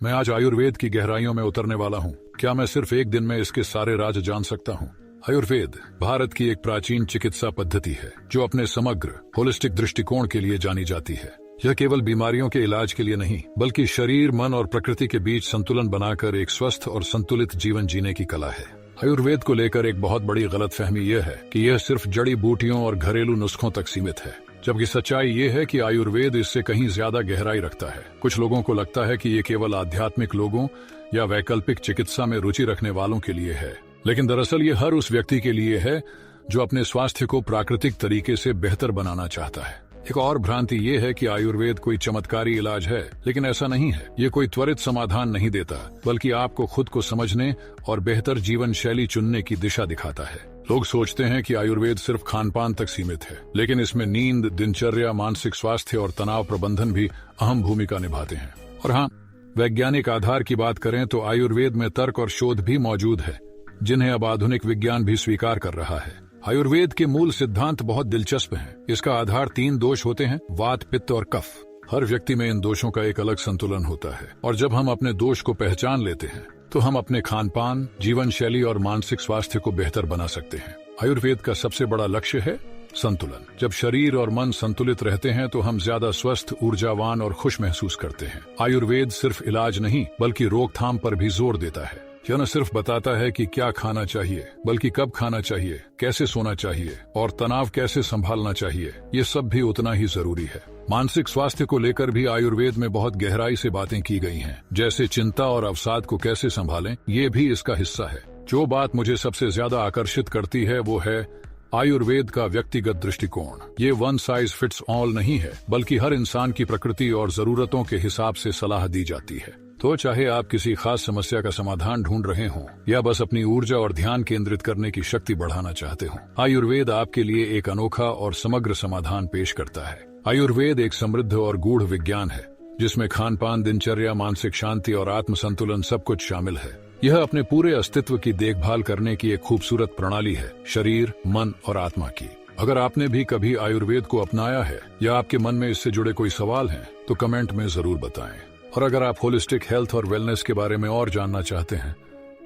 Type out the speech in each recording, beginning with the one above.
मैं आज आयुर्वेद की गहराइयों में उतरने वाला हूँ। क्या मैं सिर्फ एक दिन में इसके सारे राज जान सकता हूँ? आयुर्वेद भारत की एक प्राचीन चिकित्सा पद्धति है जो अपने समग्र होलिस्टिक दृष्टिकोण के लिए जानी जाती है। यह केवल बीमारियों के इलाज के लिए नहीं, बल्कि शरीर, मन और प्रकृति के बीच संतुलन बनाकर एक स्वस्थ और संतुलित जीवन जीने की कला है। आयुर्वेद को लेकर एक बहुत बड़ी गलतफहमी यह है कि यह सिर्फ जड़ी बूटियों और घरेलू नुस्खों तक सीमित है, जबकि सच्चाई ये है कि आयुर्वेद इससे कहीं ज्यादा गहराई रखता है। कुछ लोगों को लगता है कि ये केवल आध्यात्मिक लोगों या वैकल्पिक चिकित्सा में रुचि रखने वालों के लिए है, लेकिन दरअसल ये हर उस व्यक्ति के लिए है जो अपने स्वास्थ्य को प्राकृतिक तरीके से बेहतर बनाना चाहता है। एक और भ्रांति ये है कि आयुर्वेद कोई चमत्कारी इलाज है, लेकिन ऐसा नहीं है। ये कोई त्वरित समाधान नहीं देता, बल्कि आपको खुद को समझने और बेहतर जीवन शैली चुनने की दिशा दिखाता है। लोग सोचते हैं कि आयुर्वेद सिर्फ खान पान तक सीमित है, लेकिन इसमें नींद, दिनचर्या, मानसिक स्वास्थ्य और तनाव प्रबंधन भी अहम भूमिका निभाते हैं। और हाँ, वैज्ञानिक आधार की बात करें तो आयुर्वेद में तर्क और शोध भी मौजूद है, जिन्हें अब आधुनिक विज्ञान भी स्वीकार कर रहा है। आयुर्वेद के मूल सिद्धांत बहुत दिलचस्प हैं। इसका आधार 3 दोष होते हैं: वात, पित्त और कफ। हर व्यक्ति में इन दोषों का एक अलग संतुलन होता है, और जब हम अपने दोष को पहचान लेते हैं तो हम अपने खान पान, जीवन शैली और मानसिक स्वास्थ्य को बेहतर बना सकते हैं। आयुर्वेद का सबसे बड़ा लक्ष्य है संतुलन। जब शरीर और मन संतुलित रहते हैं तो हम ज्यादा स्वस्थ, ऊर्जावान और खुश महसूस करते हैं। आयुर्वेद सिर्फ इलाज नहीं, बल्कि रोकथाम पर भी जोर देता है। यह न सिर्फ बताता है कि क्या खाना चाहिए, बल्कि कब खाना चाहिए, कैसे सोना चाहिए और तनाव कैसे संभालना चाहिए। ये सब भी उतना ही जरूरी है। मानसिक स्वास्थ्य को लेकर भी आयुर्वेद में बहुत गहराई से बातें की गई हैं, जैसे चिंता और अवसाद को कैसे संभालें, ये भी इसका हिस्सा है। जो बात मुझे सबसे ज्यादा आकर्षित करती है वो है आयुर्वेद का व्यक्तिगत दृष्टिकोण। ये वन साइज फिट्स ऑल नहीं है, बल्कि हर इंसान की प्रकृति और जरूरतों के हिसाब से सलाह दी जाती है। तो चाहे आप किसी खास समस्या का समाधान ढूंढ रहे हों या बस अपनी ऊर्जा और ध्यान केंद्रित करने की शक्ति बढ़ाना चाहते हों, आयुर्वेद आपके लिए एक अनोखा और समग्र समाधान पेश करता है। आयुर्वेद एक समृद्ध और गूढ़ विज्ञान है, जिसमें खान पान, दिनचर्या, मानसिक शांति और आत्म संतुलन सब कुछ शामिल है। यह अपने पूरे अस्तित्व की देखभाल करने की एक खूबसूरत प्रणाली है, शरीर, मन और आत्मा की। अगर आपने भी कभी आयुर्वेद को अपनाया है या आपके मन में इससे जुड़े कोई सवाल हैं, तो कमेंट में जरूर बताएं। और अगर आप होलिस्टिक हेल्थ और वेलनेस के बारे में और जानना चाहते हैं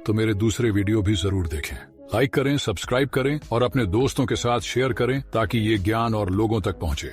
तो मेरे दूसरे वीडियो भी जरूर देखें। लाइक करें, सब्सक्राइब करें और अपने दोस्तों के साथ शेयर करें ताकि ये ज्ञान और लोगों तक पहुंचे।